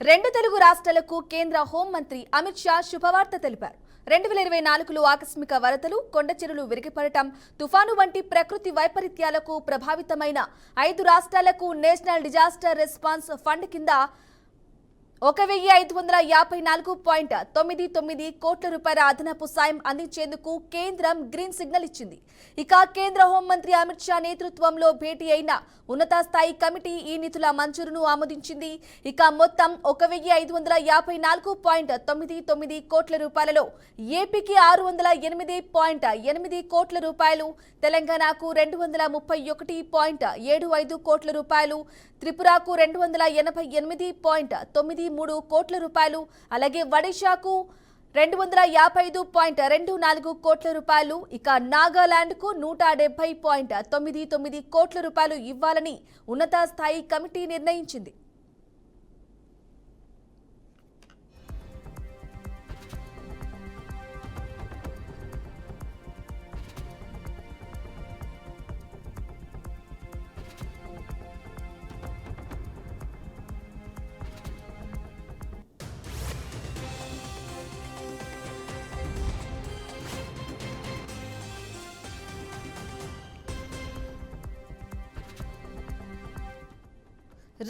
రెండు తెలుగు రాష్ట్రాలకు కేంద్ర హోంమంత్రి అమిత్ షా శుభవార్త తెలిపారు. 2024లో ఆకస్మిక వరదలు, కొండచెరువులు విరిగిపడటం, తుఫాను వంటి ప్రకృతి వైపరీత్యాలకు ప్రభావితమైన 5 రాష్ట్రాలకు నేషనల్ డిజాస్టర్ రెస్పాన్స్ ఫండ్ కింద 1554.99 కోట్ల రూపాయల అదనపు సాయం అందించేందుకు కేంద్రం గ్రీన్ సిగ్నల్ ఇచ్చింది. ఇక కేంద్ర హోంమంత్రి అమిత్ షా నేతృత్వంలో భేటీ అయిన ఉన్నత స్థాయి కమిటీ ఈ నిధుల మంజూరును ఆమోదించింది. ఇక మొత్తం 1554.99 కోట్ల రూపాయలలో ఏపీకి 608.8 కోట్ల రూపాయలు, తెలంగాణకు 231.75 కోట్ల రూపాయలు, త్రిపురకు 288.93 కోట్ల రూపాయలు, అలాగే ఒడిశాకు 255.24 కోట్ల రూపాయలు, ఇక నాగాలాండ్కు 170.99 కోట్ల రూపాయలు ఇవ్వాలని ఉన్నత స్థాయి కమిటీ నిర్ణయించింది.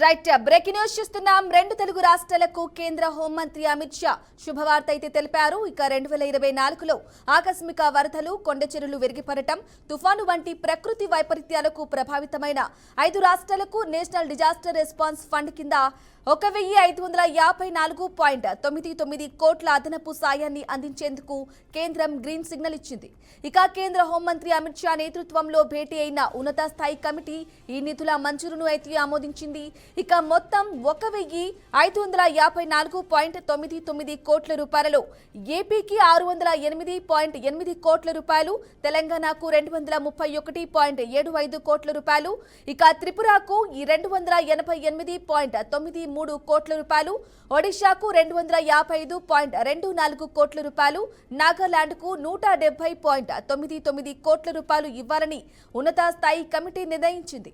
రైట్, బ్రేకింగ్ న్యూస్ చూస్తున్నాం. రెండు తెలుగు రాష్ట్రాలకు కేంద్ర హోంమంత్రి అమిత్ షా శుభవార్త అయితే తెలిపారు. ఇక 2024లో ఆకస్మిక వరదలు, కొండచెరువులు విరిగిపడటం, తుఫాను వంటి ప్రకృతి వైపరీత్యాలకు ప్రభావితమైన 5 రాష్ట్రాలకు నేషనల్ డిజాస్టర్ రెస్పాన్స్ ఫండ్ కింద 1554.99 కోట్ల అదనపు సాయాన్ని అందించేందుకు కేంద్రం గ్రీన్ సిగ్నల్ ఇచ్చింది. ఇక కేంద్ర హోంమంత్రి అమిత్ షా నేతృత్వంలో భేటీ అయిన ఉన్నత స్థాయి కమిటీ ఈ నిధుల మంజూరును అయితే ఆమోదించింది. ఇక మొత్తం 1554.99 కోట్ల రూపాయలలో ఏపీకి 608.8 కోట్ల రూపాయలు, తెలంగాణకు 231.75 కోట్ల రూపాయలు, ఇక త్రిపురకు 288.93 కోట్ల రూపాయలు, ఒడిశాకు 255.24 కోట్ల రూపాయలు, నాగాలాండ్కు 170.99 కోట్ల రూపాయలు ఇవ్వాలని ఉన్నత స్థాయి కమిటీ నిర్ణయించింది.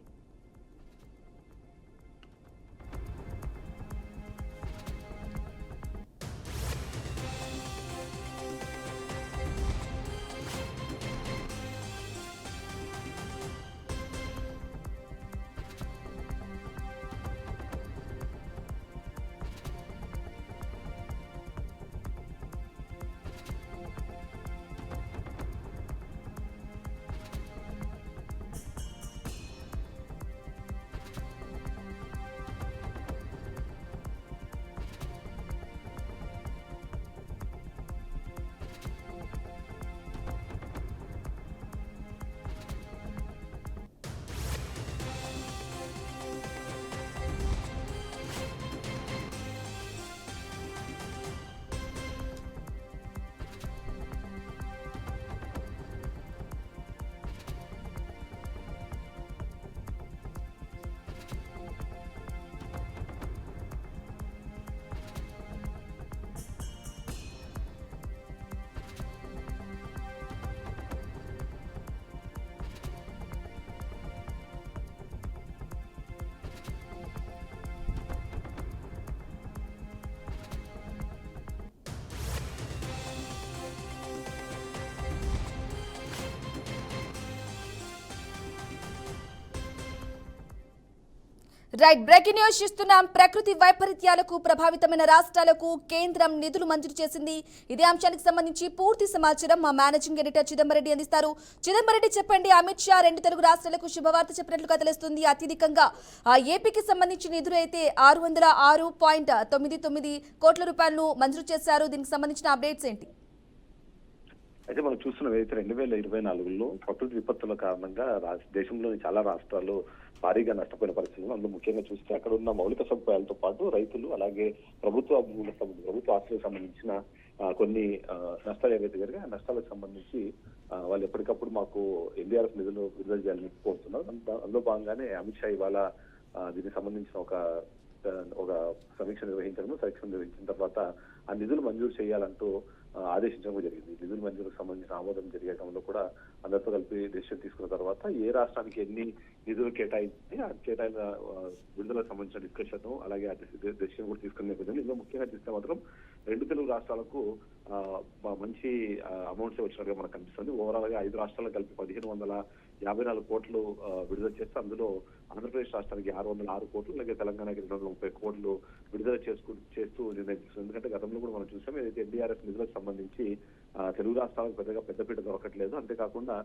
రైట్, బ్రేకింగ్ న్యూస్ చూస్తున్నాం. ప్రకృతి వైపరీత్యాలకు ప్రభావితమైన రాష్ట్రాలకు కేంద్రం నిధులు మంజూరు చేసింది. ఇదే అంశానికి సంబంధించి పూర్తి సమాచారం మా మేనేజింగ్ ఎడిటర్ చిదంబరెడ్డి అందిస్తారు. చిదంబరెడ్డి, చెప్పండి. అమిత్ షా రెండు తెలుగు రాష్ట్రాలకు శుభవార్త చెప్పినట్లుగా తెలుస్తుంది. అత్యధికంగా ఏపీకి సంబంధించి నిధులు అయితే 606.99 కోట్ల రూపాయలను మంజూరు చేశారు. దీనికి సంబంధించిన అప్డేట్స్ ఏంటి? అయితే మనం చూస్తున్నాం, ఏదైతే 2024లో ప్రకృతి విపత్తుల కారణంగా దేశంలోని చాలా రాష్ట్రాలు భారీగా నష్టపోయిన పరిస్థితులు, అందులో ముఖ్యంగా చూస్తే అక్కడ ఉన్న మౌలిక సదుపాయాలతో పాటు రైతులు, అలాగే ప్రభుత్వ ఆస్తులకు సంబంధించిన కొన్ని నష్టాలు ఏవైతే జరిగా ఆ నష్టాలకు సంబంధించి వాళ్ళు ఎప్పటికప్పుడు మాకు ఎన్డీఆర్ఎఫ్ నిధులు విడుదల చేయాలని కోరుతున్నారు. అందులో భాగంగానే అమిత్ షా ఇవాళ దీనికి సంబంధించిన ఒక సమీక్ష నిర్వహించిన తర్వాత ఆ నిధులు మంజూరు చేయాలంటూ ఆదేశించడం జరిగింది. నిధుల మంజూరుకు సంబంధించిన ఆమోదం జరిగే క్రమంలో కూడా అందరితో కలిపి డెసిషన్ తీసుకున్న తర్వాత ఏ రాష్ట్రానికి ఎన్ని నిధులు కేటాయించి ఆ కేటాయిన విడుదలకు సంబంధించిన డిస్కషన్ అలాగే ఆ డెసిషన్ కూడా తీసుకునే నేపథ్యంలో ఇందులో ముఖ్యంగా చూస్తే మాత్రం 2 తెలుగు రాష్ట్రాలకు మంచి అమౌంట్స్ వచ్చినట్టుగా మనకు కనిపిస్తుంది. ఓవరాల్ గా 5 రాష్ట్రాలకు కలిపి 1554 కోట్లు విడుదల చేస్తే అందులో ఆంధ్రప్రదేశ్ రాష్ట్రానికి 606 కోట్లు అలాగే తెలంగాణకి 230 కోట్లు విడుదల చేస్తూ నిర్ణయం తీసుకుంది. ఎందుకంటే గతంలో కూడా మనం చూసాం ఏదైతే ఎన్డీఆర్ఎఫ్ నిధులకు సంబంధించి తెలుగు రాష్ట్రాలకు పెద్దపీట దొరకట్లేదు. అంతేకాకుండా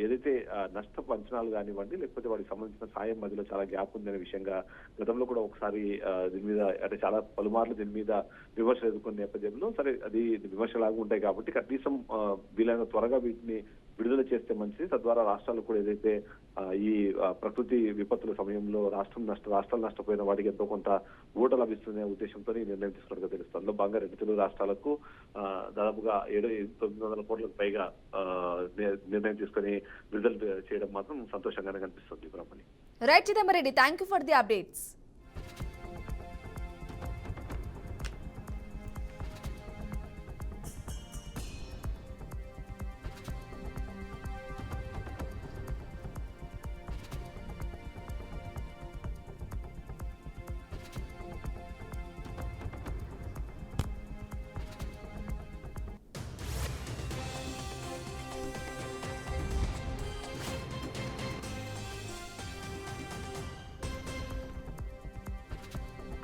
ఏదైతే నష్టపు అంచనాలు కానివ్వండి లేకపోతే వాటికి సంబంధించిన సాయం మధ్యలో చాలా గ్యాప్ ఉంది అనే విషయంగా గతంలో కూడా ఒకసారి దీని మీద అంటే చాలా పలుమార్లు దీని మీద విమర్శలు ఎదుర్కొన్న నేపథ్యంలో సరే అది విమర్శలాగా ఉంటాయి కాబట్టి కనీసం వీలైన త్వరగా వీటిని విడుదల చేస్తే మంచిది. తద్వారా రాష్ట్రాలు కూడా ఏదైతే ఈ ప్రకృతి విపత్తుల సమయంలో రాష్ట్రాలు నష్టపోయిన వాటికి ఎంతో కొంత ఊట లభిస్తుందనే ఉద్దేశంతో ఈ నిర్ణయం తీసుకున్నట్టుగా తెలుస్తుంది. అందులో భాగంగా 2 తెలుగు రాష్ట్రాలకు దాదాపుగా 700-900 కోట్లకు పైగా నిర్ణయం తీసుకొని విడుదల చేయడం మాత్రం సంతోషంగానే కనిపిస్తుంది. Brahmani. Right Chidambareddy, thank you for the updates.